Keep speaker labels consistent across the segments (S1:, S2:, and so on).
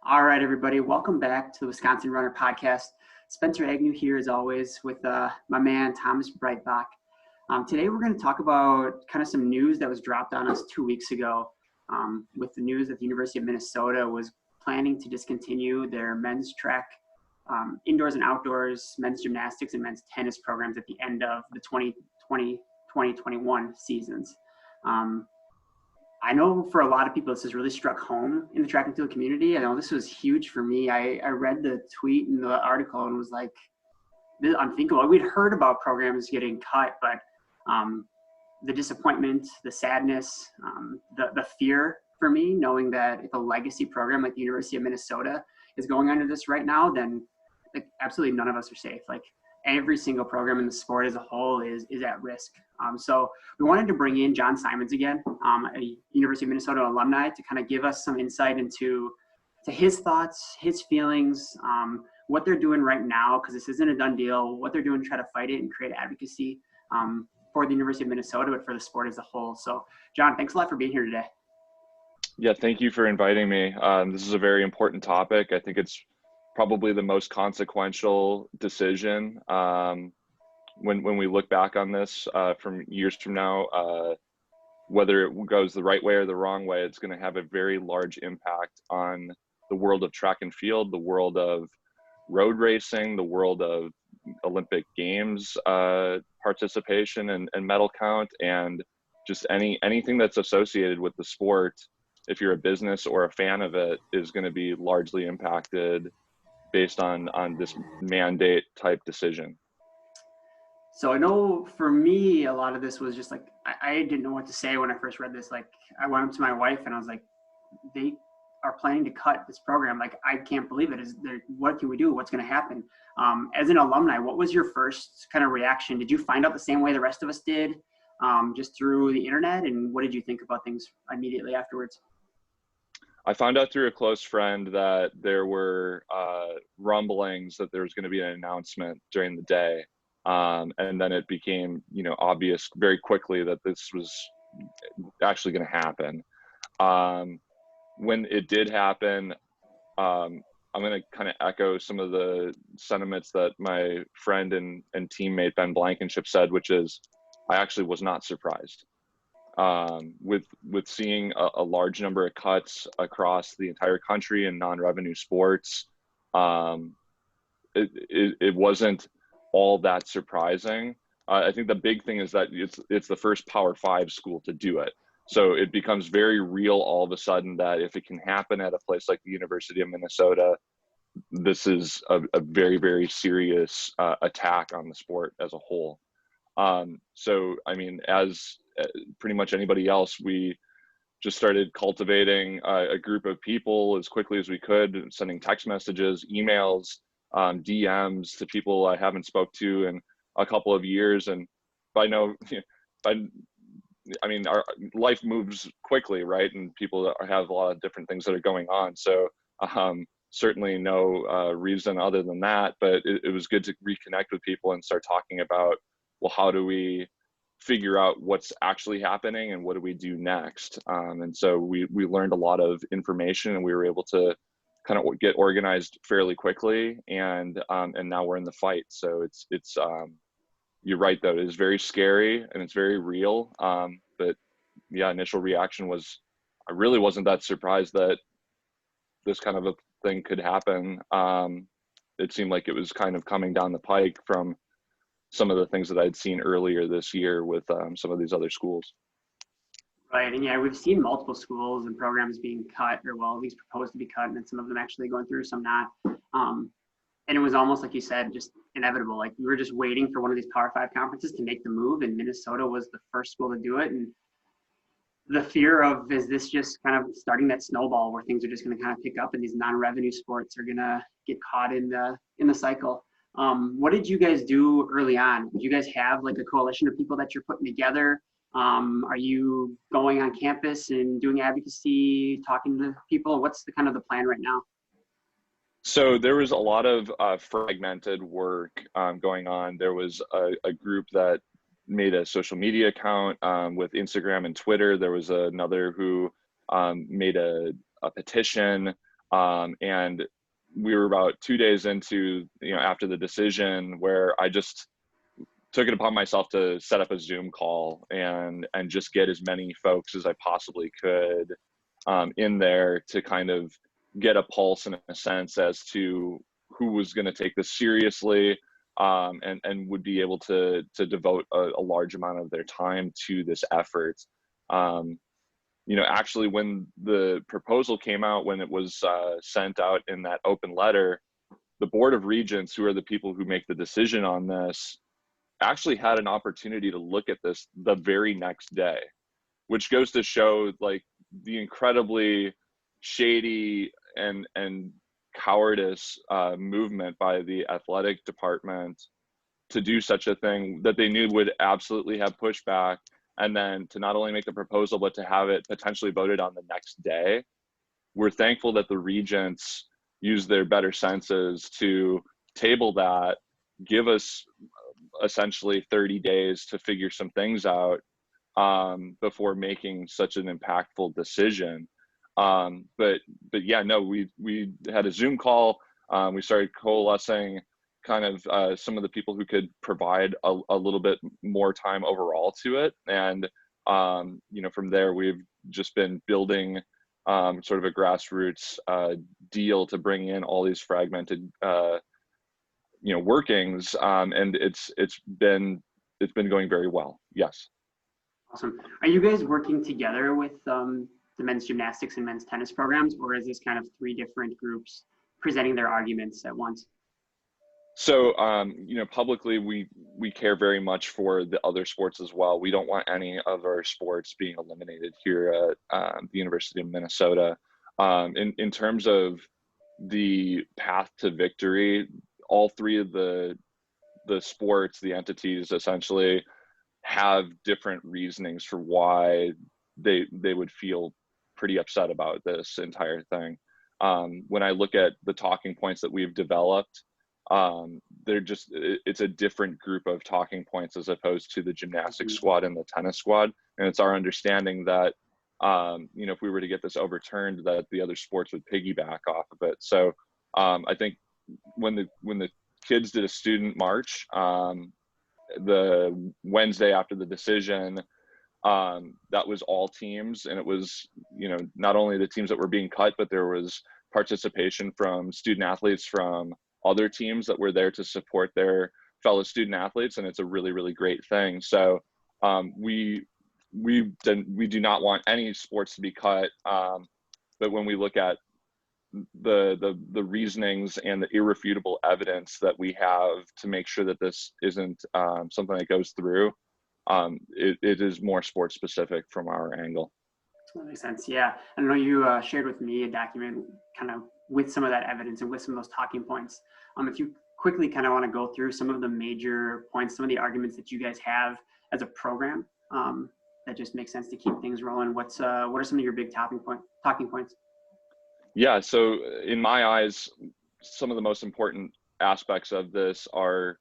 S1: All right, everybody, welcome back to the Wisconsin Runner Podcast. Spencer Agnew here, as always, with my man, Thomas Breitbach. Today, we're going to talk about kind of some news that was dropped on us 2 weeks ago with the news that the University of Minnesota was planning to discontinue their men's track, indoors and outdoors, men's gymnastics, and men's tennis programs at the end of the 2020-2021 seasons. I know for a lot of people, this has really struck home in the track and field community. I know this was huge for me. I read the tweet and the article and was like, this is unthinkable. We'd heard about programs getting cut, but the disappointment, the sadness, the fear for me, knowing that if a legacy program like the University of Minnesota is going under this right now, then like absolutely none of us are safe. Like every single program in the sport as a whole is at risk. So we wanted to bring in John Simons again, a University of Minnesota alumni, to kind of give us some insight into his thoughts, his feelings, what they're doing right now, because this isn't a done deal, what they're doing to try to fight it and create advocacy for the University of Minnesota, but for the sport as a whole. So John, thanks a lot for being here today.
S2: Yeah, thank you for inviting me. This is a very important topic. I think it's probably the most consequential decision when we look back on this from years from now. Whether it goes the right way or the wrong way, it's going to have a very large impact on the world of track and field, the world of road racing, the world of Olympic Games participation and medal count, and just anything that's associated with the sport. If you're a business or a fan of it, is going to be largely impacted based on this mandate type decision.
S1: So I know for me, a lot of this was just like, I didn't know what to say when I first read this. Like I went up to my wife and I was like, they are planning to cut this program. Like, I can't believe it. What can we do? What's going to happen? As an alumni, what was your first kind of reaction? Did you find out the same way the rest of us did, just through the internet? And what did you think about things immediately afterwards?
S2: I found out through a close friend that there were rumblings that there was going to be an announcement during the day. And then it became, obvious very quickly that this was actually going to happen. When it did happen, I'm going to kind of echo some of the sentiments that my friend and teammate Ben Blankenship said, which is, I actually was not surprised. With seeing a large number of cuts across the entire country in non-revenue sports, it wasn't all that surprising. I think the big thing is that it's the first Power 5 school to do it. So it becomes very real all of a sudden that if it can happen at a place like the University of Minnesota, this is a very, very serious attack on the sport as a whole. So, I mean, as pretty much anybody else, we just started cultivating a group of people as quickly as we could, sending text messages, emails, DMs to people I haven't spoke to in a couple of years. And our life moves quickly, right? And people have a lot of different things that are going on. So certainly no reason other than that, but it was good to reconnect with people and start talking about, well, how do we figure out what's actually happening and what do we do next? And so we learned a lot of information and we were able to kind of get organized fairly quickly, and now we're in the fight. So it's you're right though, it is very scary and it's very real. But yeah, initial reaction was, I really wasn't that surprised that this kind of a thing could happen. It seemed like it was kind of coming down the pike from some of the things that I'd seen earlier this year with some of these other schools.
S1: Right, and yeah, we've seen multiple schools and programs being cut, or well, at least proposed to be cut, and then some of them actually going through, some not. And it was almost like you said, just inevitable. Like we were just waiting for one of these Power 5 conferences to make the move, and Minnesota was the first school to do it. And the fear of, is this just kind of starting that snowball where things are just going to kind of pick up and these non-revenue sports are going to get caught in the cycle? What did you guys do early on? Did you guys have like a coalition of people that you're putting together? Are you going on campus and doing advocacy, talking to people? What's the kind of the plan right now?
S2: So there was a lot of fragmented work going on. There was a group that made a social media account with Instagram and Twitter. There was another who made a petition. And we were about 2 days into, after the decision, where I just took it upon myself to set up a Zoom call and just get as many folks as I possibly could in there to kind of get a pulse in a sense as to who was going to take this seriously, and would be able to devote a large amount of their time to this effort. Actually, when the proposal came out, when it was sent out in that open letter, the Board of Regents, who are the people who make the decision on this, actually had an opportunity to look at this the very next day, which goes to show like the incredibly shady and cowardice movement by the athletic department to do such a thing that they knew would absolutely have pushback, and then to not only make the proposal, but to have it potentially voted on the next day. We're thankful that the regents used their better senses to table that, give us essentially 30 days to figure some things out before making such an impactful decision. But yeah, no, we had a Zoom call. We started coalescing kind of some of the people who could provide a little bit more time overall to it. And, from there, we've just been building sort of a grassroots deal to bring in all these fragmented, workings. And it's been going very well. Yes.
S1: Awesome. Are you guys working together with the men's gymnastics and men's tennis programs, or is this kind of three different groups presenting their arguments at once?
S2: So, publicly, we care very much for the other sports as well. We don't want any of our sports being eliminated here at the University of Minnesota. In terms of the path to victory, all three of the sports, the entities essentially have different reasonings for why they would feel pretty upset about this entire thing. When I look at the talking points that we've developed, it's a different group of talking points as opposed to the gymnastics squad and the tennis squad. And it's our understanding that, if we were to get this overturned, that the other sports would piggyback off of it. So I think when the kids did a student march, the Wednesday after the decision, that was all teams, and it was, not only the teams that were being cut, but there was participation from student athletes from other teams that were there to support their fellow student athletes, and it's a really, really great thing. So we do not want any sports to be cut, but when we look at the reasonings and the irrefutable evidence that we have to make sure that this isn't something that goes through, it is more sports specific from our angle.
S1: That makes sense. Yeah. I know you shared with me a document kind of with some of that evidence and with some of those talking points. If you quickly kind of want to go through some of the major points, some of the arguments that you guys have as a program that just makes sense to keep things rolling. What are some of your big talking points? Yeah.
S2: So in my eyes, some of the most important aspects of this are,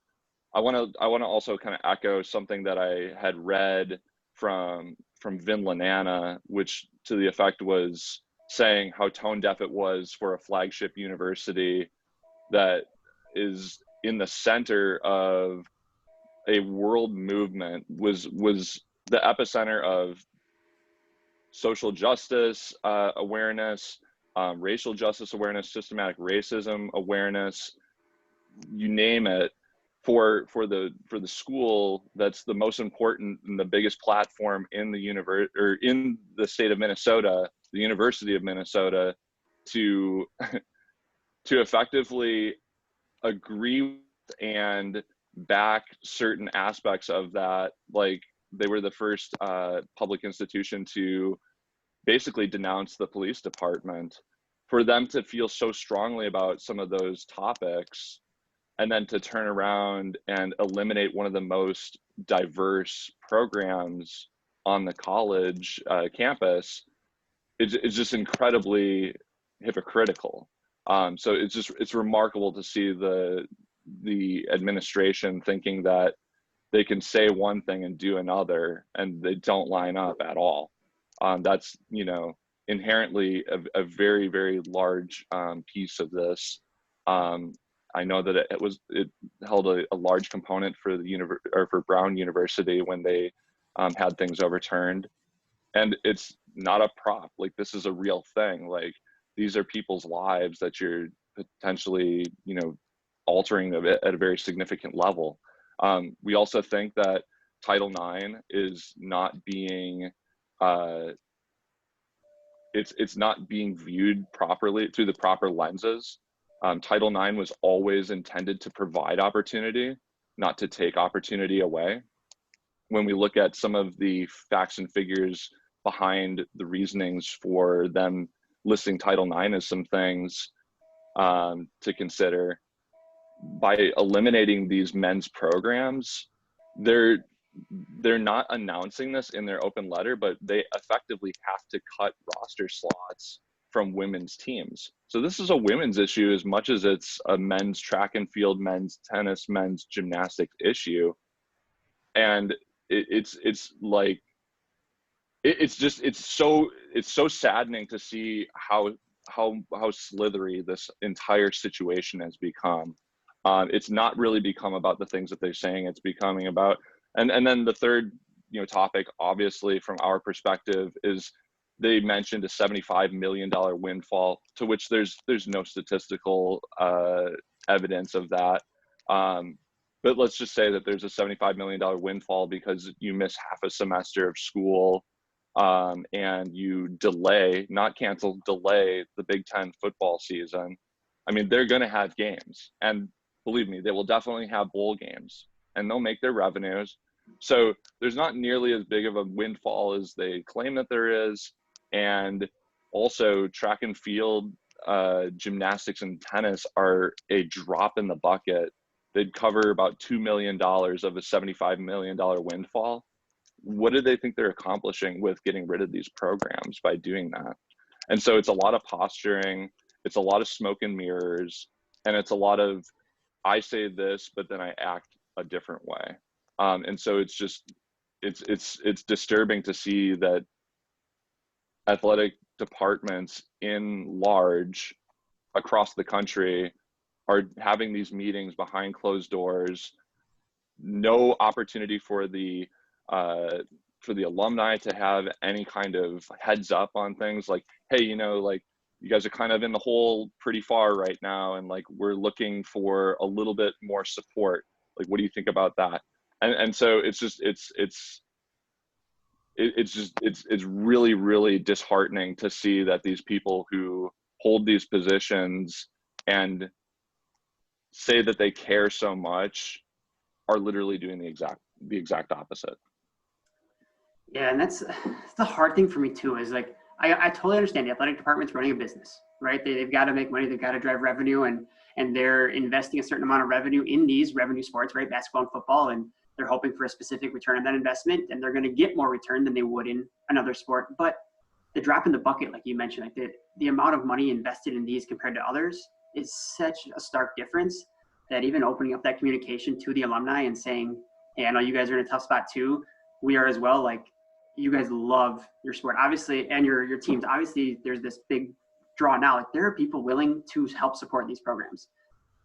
S2: I want to also kind of echo something that I had read from Vin Lanana, which to the effect was saying how tone deaf it was for a flagship university that is in the center of a world movement, was the epicenter of social justice awareness, racial justice awareness, systematic racism awareness, you name it, for the school that's the most important and the biggest platform in the universe, or in the state of Minnesota, the University of Minnesota, to effectively agree with and back certain aspects of that. Like, they were the first public institution to basically denounce the police department. For them to feel so strongly about some of those topics, and then to turn around and eliminate one of the most diverse programs on the college campus, it's just incredibly hypocritical. So it's remarkable to see the administration thinking that they can say one thing and do another, and they don't line up at all. That's, inherently a very, very large piece of this. I know that it held a large component for for Brown University when they had things overturned. And it's not a prop. Like, this is a real thing. Like, these are people's lives that you're potentially, altering at a very significant level. We also think that Title IX is not being, it's not being viewed properly through the proper lenses. Title IX was always intended to provide opportunity, not to take opportunity away. When we look at some of the facts and figures behind the reasonings for them listing Title IX as some things to consider, by eliminating these men's programs, they're not announcing this in their open letter, but they effectively have to cut roster slots from women's teams. So this is a women's issue as much as it's a men's track and field, men's tennis, men's gymnastics issue. And it's so saddening to see how slithery this entire situation has become. It's not really become about the things that they're saying. It's becoming about, and then the third topic, obviously from our perspective, is they mentioned a $75 million windfall, to which there's no statistical evidence of that. But let's just say that there's a $75 million windfall because you miss half a semester of school, and you delay, not cancel, delay the Big Ten football season. I mean, they're going to have games, and believe me, they will definitely have bowl games, and they'll make their revenues. So there's not nearly as big of a windfall as they claim that there is. And also, track and field, gymnastics, and tennis are a drop in the bucket. They'd cover about $2 million of a $75 million windfall. What do they think they're accomplishing with getting rid of these programs by doing that? And so it's a lot of posturing, it's a lot of smoke and mirrors, and it's a lot of, I say this, but then I act a different way. And so it's just, it's disturbing to see that athletic departments in large across the country are having these meetings behind closed doors, no opportunity for the alumni to have any kind of heads up on things like, hey, like, you guys are kind of in the hole pretty far right now, and like, we're looking for a little bit more support. Like, what do you think about that? And so it's really, really disheartening to see that these people who hold these positions and say that they care so much are literally doing the exact opposite.
S1: Yeah, and that's the hard thing for me too, is like, I totally understand the athletic department's running a business, right? They've got to make money, they've got to drive revenue, and they're investing a certain amount of revenue in these revenue sports, right? Basketball and football, and they're hoping for a specific return on that investment, and they're going to get more return than they would in another sport. But the drop in the bucket, like you mentioned, like the amount of money invested in these compared to others is such a stark difference that even opening up that communication to the alumni and saying, hey, I know you guys are in a tough spot too. We are as well. Like, you guys love your sport, obviously, and your teams. Obviously, there's this big draw now. Like, there are people willing to help support these programs,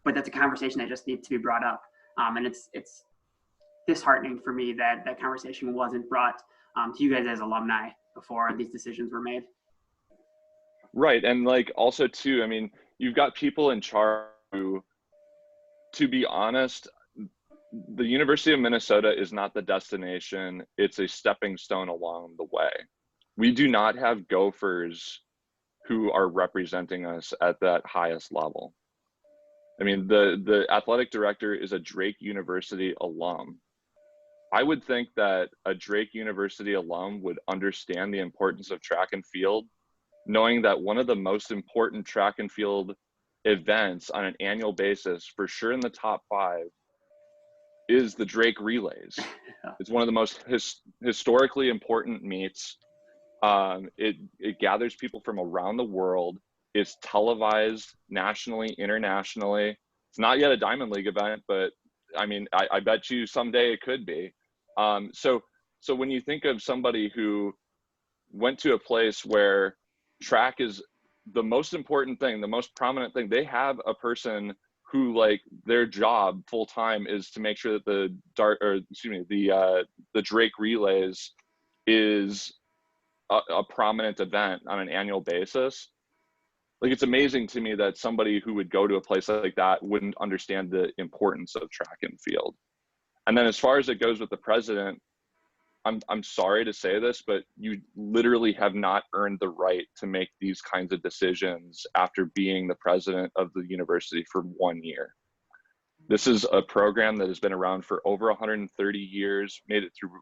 S1: but that's a conversation that just needs to be brought up. And it's disheartening for me that that conversation wasn't brought to you guys as alumni before these decisions were made.
S2: Right, and like, also too, I mean, you've got people in charge who, to be honest, the University of Minnesota is not the destination. It's a stepping stone along the way. We do not have Gophers who are representing us at that highest level. I mean, the athletic director is a Drake University alum. I would think that a Drake University alum would understand the importance of track and field, knowing that one of the most important track and field events on an annual basis, for sure in the top 5, is the Drake Relays. It's one of the most historically important meets. It gathers people from around the world. It's televised nationally, internationally. It's not yet a Diamond League event, but I mean, I bet you someday it could be. So when you think of somebody who went to a place where track is the most important thing, the most prominent thing. They have a person who, like, their job full time is to make sure that the Drake relays is a prominent event on an annual basis. Like, it's amazing to me that somebody who would go to a place like that wouldn't understand the importance of track and field. And then as far as it goes with the president, I'm sorry to say this, but you literally have not earned the right to make these kinds of decisions after being the president of the university for 1 year. This is a program that has been around for over 130 years, made it through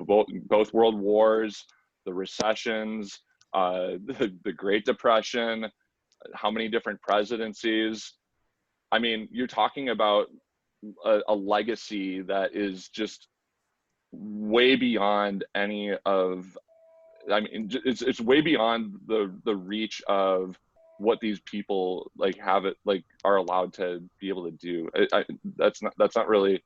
S2: both world wars, the recessions, the Great Depression, how many different presidencies. I mean, you're talking about a legacy that is just way beyond any of, I mean, it's way beyond the reach of what these people like have it, like, are allowed to be able to do. That's not really,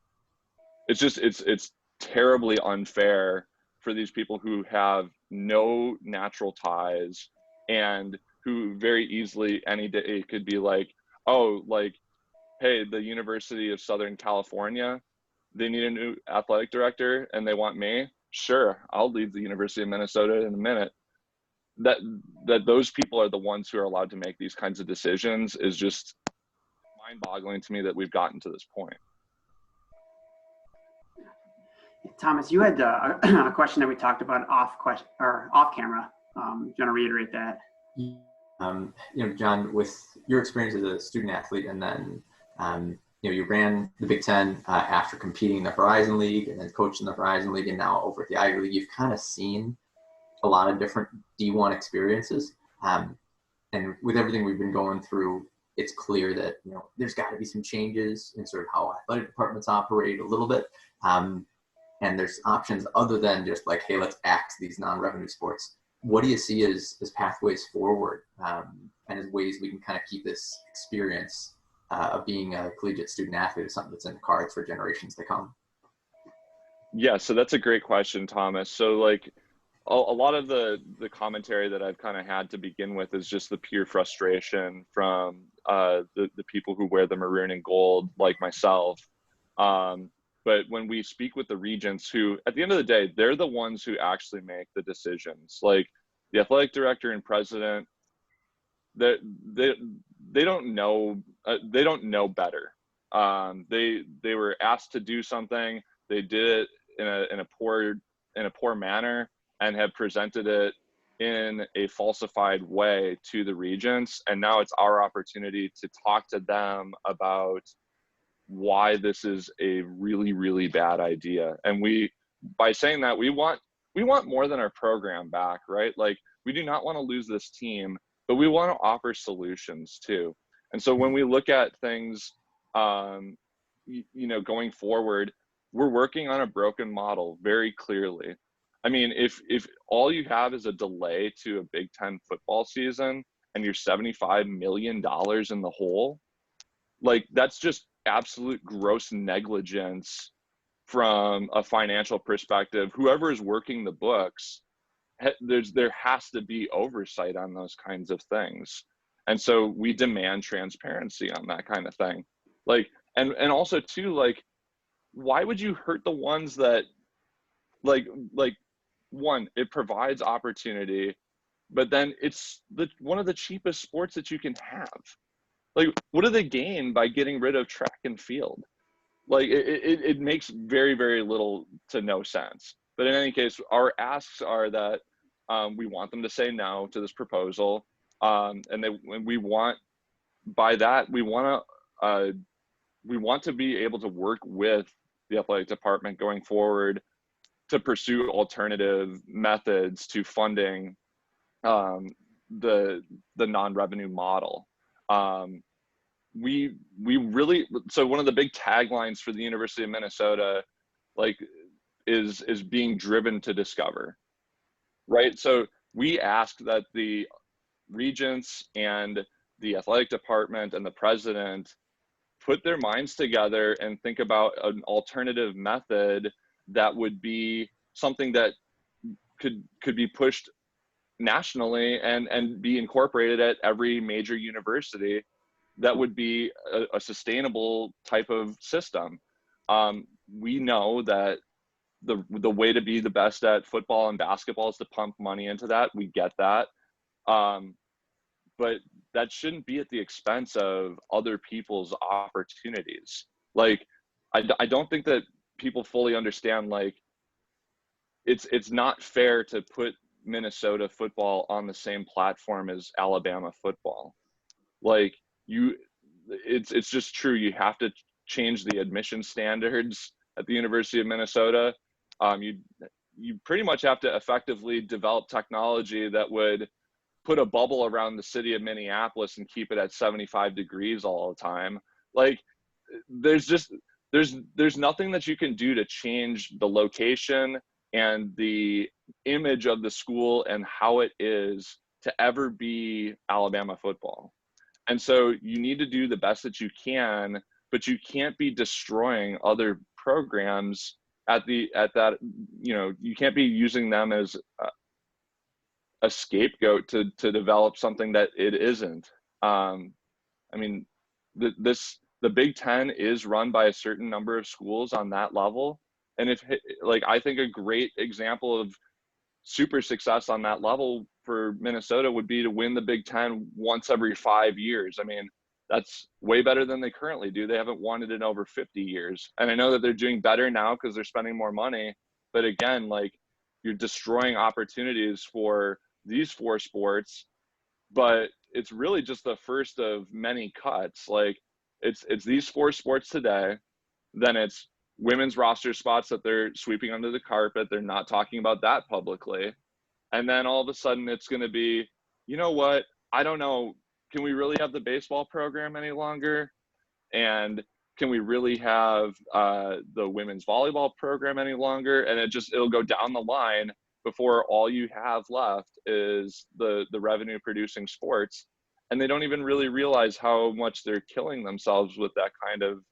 S2: it's terribly unfair for these people who have no natural ties and who very easily any day could be like, oh, like, hey, the University of Southern California, they need a new athletic director and they want me. Sure, I'll leave the University of Minnesota in a minute. That those people are the ones who are allowed to make these kinds of decisions is just mind-boggling to me that we've gotten to this point.
S1: Thomas, you had a question that we talked about off camera. Do you want to reiterate that?
S3: John, with your experience as a student athlete, and then you ran the Big Ten after competing in the Horizon League, and then coaching the Horizon League, and now over at the Ivy League. You've kind of seen a lot of different D1 experiences, and with everything we've been going through, it's clear that there's got to be some changes in sort of how athletic departments operate a little bit. And there's options other than just like, hey, let's axe these non-revenue sports. What do you see as pathways forward, and as ways we can kind of keep this experience of being a collegiate student athlete as something that's in the cards for generations to come?
S2: Yeah, so that's a great question, Thomas. So like a lot of the commentary that I've kind of had to begin with is just the pure frustration from the people who wear the maroon and gold, like myself. But when we speak with the regents, who at the end of the day, they're the ones who actually make the decisions. Like the athletic director and president, they don't know better. They were asked to do something, they did it in a poor manner, and have presented it in a falsified way to the regents. And now it's our opportunity to talk to them about why this is a really, really bad idea. And by saying that, we want more than our program back, right? Like, we do not want to lose this team, but we want to offer solutions too. And so when we look at things, going forward, we're working on a broken model very clearly. I mean, if all you have is a delay to a Big Ten football season and you're $75 million in the hole, like, that's just absolute gross negligence from a financial perspective. Whoever is working the books, there has to be oversight on those kinds of things. And so we demand transparency on that kind of thing. Like, and also too, like, why would you hurt the ones that, like one, it provides opportunity, but then it's one of the cheapest sports that you can have. Like, what do they gain by getting rid of track and field? Like, it makes very, very little to no sense. But in any case, our asks are that we want them to say no to this proposal, and we want to be able to work with the athletic department going forward to pursue alternative methods to funding the non-revenue model. We really, so one of the big taglines for the University of Minnesota, like, is being driven to discover, right? So we ask that the regents and the athletic department and the president put their minds together and think about an alternative method that would be something that could be pushed nationally and be incorporated at every major university. That would be a sustainable type of system. We know that the way to be the best at football and basketball is to pump money into that. We get that. But that shouldn't be at the expense of other people's opportunities. Like, I don't think that people fully understand, like, it's not fair to put Minnesota football on the same platform as Alabama football. Like, it's just true. You have to change the admission standards at the University of Minnesota. You pretty much have to effectively develop technology that would put a bubble around the city of Minneapolis and keep it at 75 degrees all the time. Like, there's nothing that you can do to change the location and the image of the school and how it is to ever be Alabama football. And so you need to do the best that you can, but you can't be destroying other programs at that, you know, you can't be using them as a scapegoat to develop something that it isn't. I mean, the Big Ten is run by a certain number of schools on that level. And I think a great example of super success on that level for Minnesota would be to win the Big Ten once every 5 years. I mean, that's way better than they currently do. They haven't won it in over 50 years. And I know that they're doing better now because they're spending more money. But again, like, you're destroying opportunities for these 4 sports, but it's really just the first of many cuts. Like, it's these 4 sports today, then it's women's roster spots that they're sweeping under the carpet. They're not talking about that publicly. And then all of a sudden it's going to be, you know what? I don't know. Can we really have the baseball program any longer? And can we really have the women's volleyball program any longer? And it'll go down the line before all you have left is the revenue producing sports. And they don't even really realize how much they're killing themselves with that kind of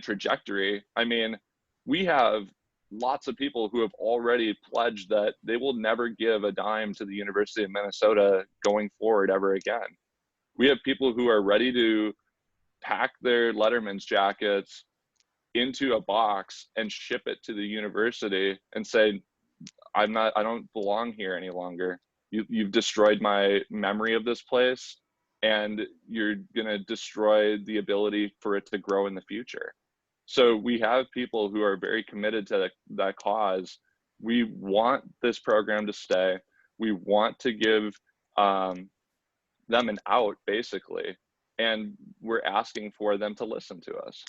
S2: trajectory. I mean, we have lots of people who have already pledged that they will never give a dime to the University of Minnesota going forward ever again. We have people who are ready to pack their Letterman's jackets into a box and ship it to the university and say, I don't belong here any longer. You've destroyed my memory of this place, and you're going to destroy the ability for it to grow in the future. So we have people who are very committed to that cause. We want this program to stay. We want to give them an out, basically, and we're asking for them to listen to us.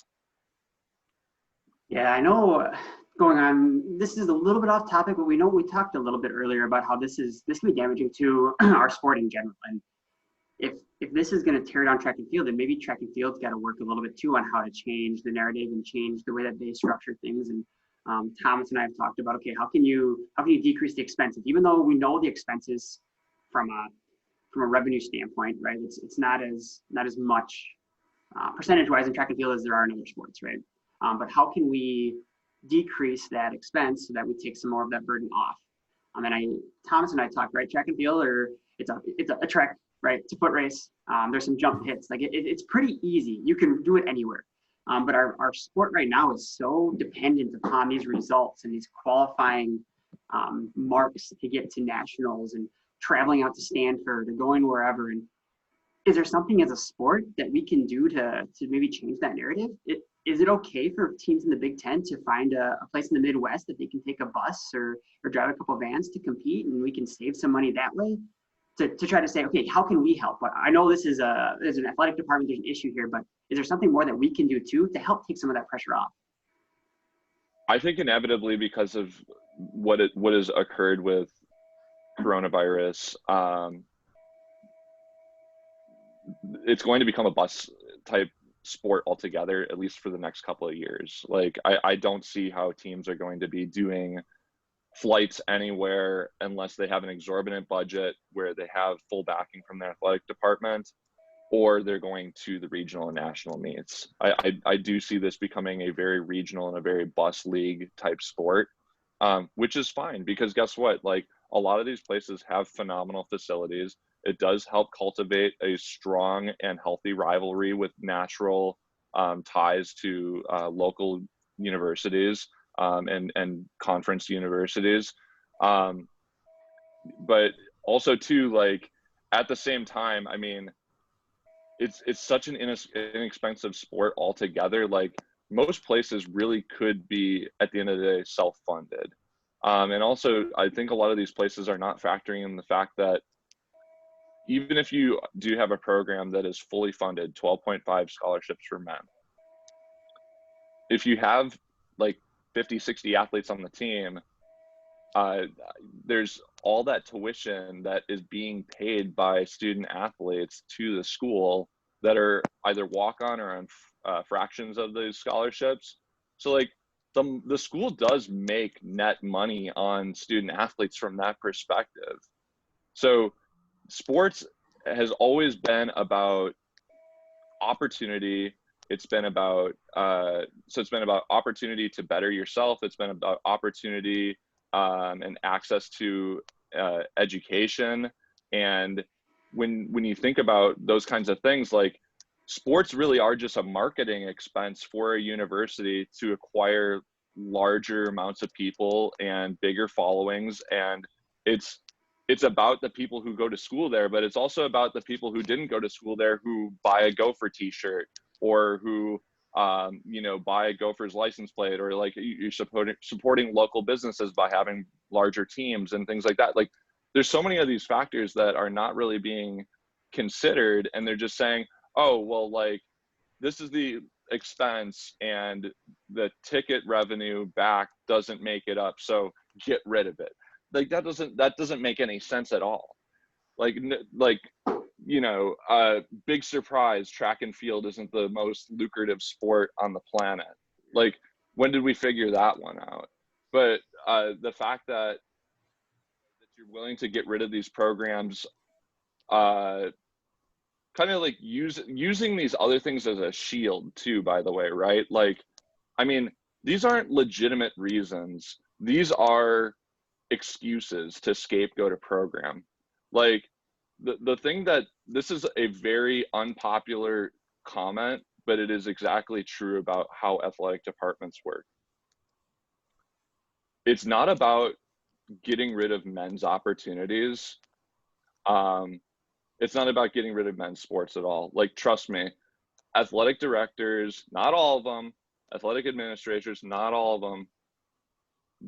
S1: Yeah, I know going on, this is a little bit off topic, but we know we talked a little bit earlier about how this can be damaging to our sport in general. And if this is going to tear down track and field, then maybe track and field's got to work a little bit too on how to change the narrative and change the way that they structure things. And Thomas and I have talked about, okay, how can you decrease the expenses, even though we know the expenses from a revenue standpoint, right? It's not as much percentage-wise in track and field as there are in other sports, right? But how can we decrease that expense so that we take some more of that burden off? Thomas and I talked, right? Track and field, or it's a trek, right? It's a foot race. There's some jump hits. Like it's pretty easy. You can do it anywhere. But our sport right now is so dependent upon these results and these qualifying marks to get to nationals and traveling out to Stanford or going wherever. And is there something as a sport that we can do to maybe change that narrative? Is it okay for teams in the Big Ten to find a place in the Midwest that they can take a bus or drive a couple vans to compete, and we can save some money that way? To try to say, okay, how can we help? I know there's an athletic department, there's an issue here, but is there something more that we can do too to help take some of that pressure off?
S2: I think inevitably, because of what has occurred with coronavirus, it's going to become a bus type sport altogether, at least for the next couple of years. Like, I don't see how teams are going to be doing flights anywhere unless they have an exorbitant budget where they have full backing from their athletic department, or they're going to the regional and national meets. I do see this becoming a very regional and a very bus league type sport, which is fine, because guess what? Like, a lot of these places have phenomenal facilities. It does help cultivate a strong and healthy rivalry with natural ties to local universities and conference universities. But also too, like, at the same time, I mean, it's such an inexpensive sport altogether. Like, most places really could be, at the end of the day, self-funded. And also, I think a lot of these places are not factoring in the fact that even if you do have a program that is fully funded, 12.5 scholarships for men, if you have like 50, 60 athletes on the team, there's all that tuition that is being paid by student athletes to the school that are either walk-on or on fractions of those scholarships. So like the school does make net money on student athletes from that perspective. So sports has always been about opportunity. It's been about opportunity to better yourself. It's been about opportunity and access to education. And when you think about those kinds of things, like, sports really are just a marketing expense for a university to acquire larger amounts of people and bigger followings. And it's about the people who go to school there, but it's also about the people who didn't go to school there, who buy a Gopher t-shirt, or who buy a Gophers license plate, or like you're supporting local businesses by having larger teams and things like that. Like, there's so many of these factors that are not really being considered, and they're just saying, oh, well, like, this is the expense and the ticket revenue back doesn't make it up, so get rid of it. Like, that doesn't make any sense at all. Like, big surprise, track and field isn't the most lucrative sport on the planet. Like, when did we figure that one out? But the fact that you're willing to get rid of these programs, kind of like using these other things as a shield too, by the way, right? Like, I mean, these aren't legitimate reasons. These are excuses to scapegoat a program. Like, the thing that, this is a very unpopular comment, but it is exactly true about how athletic departments work. It's not about getting rid of men's opportunities. It's not about getting rid of men's sports at all. Like, trust me, athletic directors, not all of them, athletic administrators, not all of them,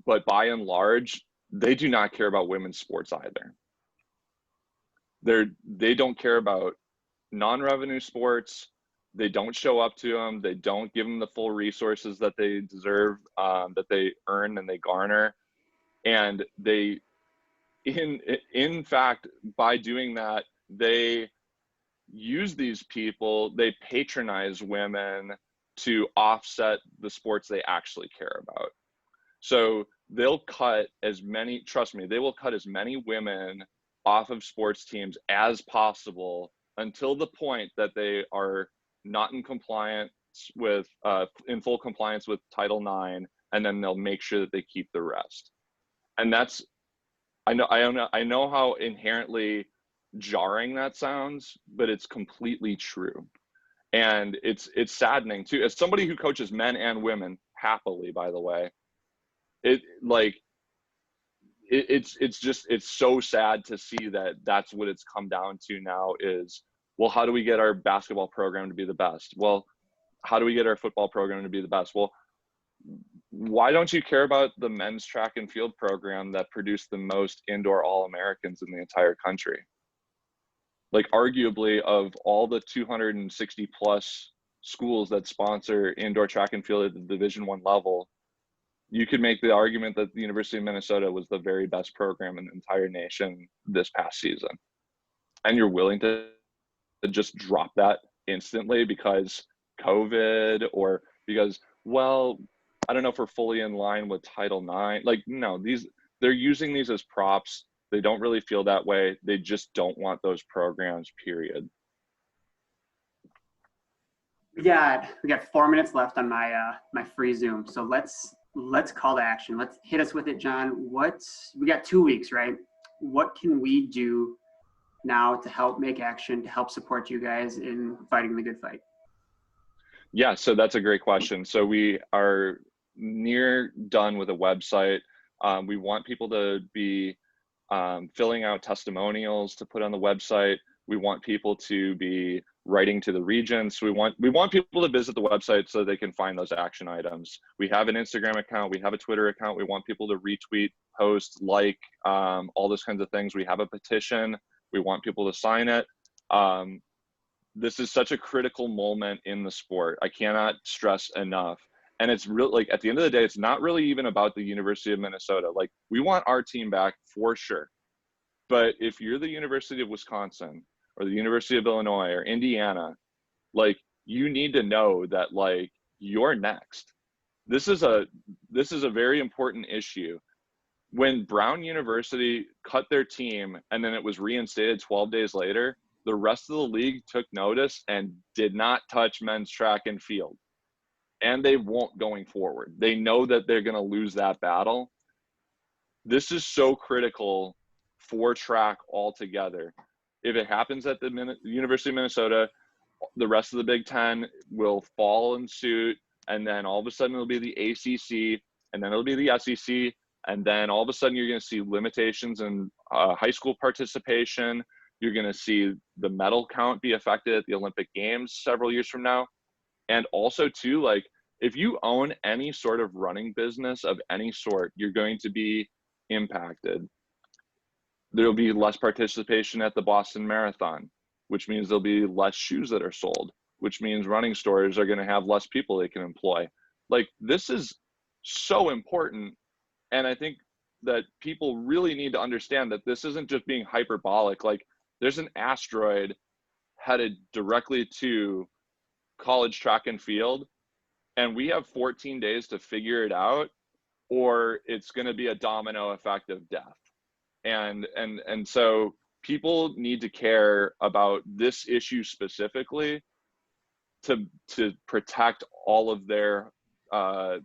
S2: but by and large, they do not care about women's sports either. They don't care about non-revenue sports. They don't show up to them. They don't give them the full resources that they deserve, that they earn and they garner. And they, in fact, by doing that, they use these people, they patronize women to offset the sports they actually care about. So they'll cut as many, trust me, they will cut as many women off of sports teams as possible until the point that they are not in compliance with, in full compliance with Title IX, and then they'll make sure that they keep the rest. And that's, I know how inherently jarring that sounds, but it's completely true. And it's saddening too. As somebody who coaches men and women happily, by the way, it's so sad to see that that's what it's come down to now is, well, how do we get our basketball program to be the best? Well, how do we get our football program to be the best? Well, why don't you care about the men's track and field program that produced the most indoor All-Americans in the entire country? Like, arguably, of all the 260 plus schools that sponsor indoor track and field at the Division I level, you could make the argument that the University of Minnesota was the very best program in the entire nation this past season. And you're willing to just drop that instantly because COVID, or because, well, I don't know if we're fully in line with Title IX. Like, no, they're using these as props. They don't really feel that way. They just don't want those programs, period.
S1: We got 4 minutes left on my my free Zoom. So let's call to action. Let's hit us with it, John. We got 2 weeks, right? what can we do now to help make action, to help support you guys in fighting the good fight?
S2: Yeah, so that's a great question. So we are near done with a website. We want people to be filling out testimonials to put on the website. We want people to be writing to the regions. We want people to visit the website so they can find those action items. We have an Instagram account. We have a Twitter account. We want people to retweet, post, like, all those kinds of things. We have a petition. We want people to sign it. This is such a critical moment in the sport. I cannot stress enough. And it's really, like, at the end of the day, it's not really even about the University of Minnesota. Like, we want our team back for sure. But if you're the University of Wisconsin or the University of Illinois or Indiana, like, you need to know that, like, you're next. This is a very important issue. When Brown University cut their team and then it was reinstated 12 days later, the rest of the league took notice and did not touch men's track and field. And they won't going forward. They know that they're going to lose that battle. This is so critical for track altogether. If it happens at the University of Minnesota, the rest of the Big Ten will fall in suit, and then all of a sudden it'll be the ACC, and then it'll be the SEC, and then all of a sudden you're going to see limitations in high school participation. You're going to see the medal count be affected at the Olympic Games several years from now. And also too, like, if you own any sort of running business of any sort, you're going to be impacted. There'll be less participation at the Boston Marathon, which means there'll be less shoes that are sold, which means running stores are going to have less people they can employ. Like, this is so important. And I think that people really need to understand that this isn't just being hyperbolic. Like, there's an asteroid headed directly to college track and field, and we have 14 days to figure it out, or it's going to be a domino effect of death. And so people need to care about this issue specifically to protect all of their alma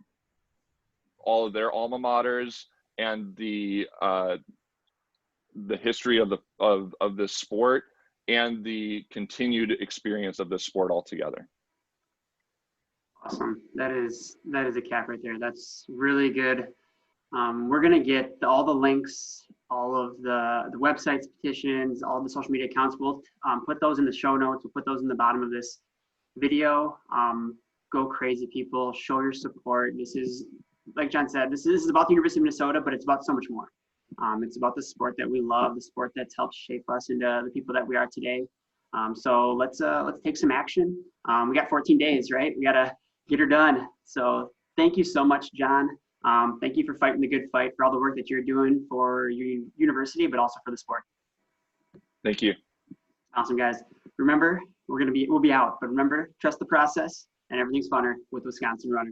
S2: maters and the history of the sport and the continued experience of the sport altogether.
S1: Awesome. That is a cap right there. That's really good. We're going to get all the links, all of the websites, petitions, all the social media accounts. We'll put those in the show notes. We'll put those in the bottom of this video. Go crazy, people. Show your support. This is, like John said, this is about the University of Minnesota, but it's about so much more. It's about the sport that we love, the sport that's helped shape us into the people that we are today. So let's take some action. We got 14 days, right? We got to get her done. So thank you so much, John. Thank you for fighting the good fight, for all the work that you're doing for your university, but also for the sport.
S2: Thank you.
S1: Awesome, guys. Remember, we'll be out, but remember, trust the process, and everything's funner with Wisconsin Runner.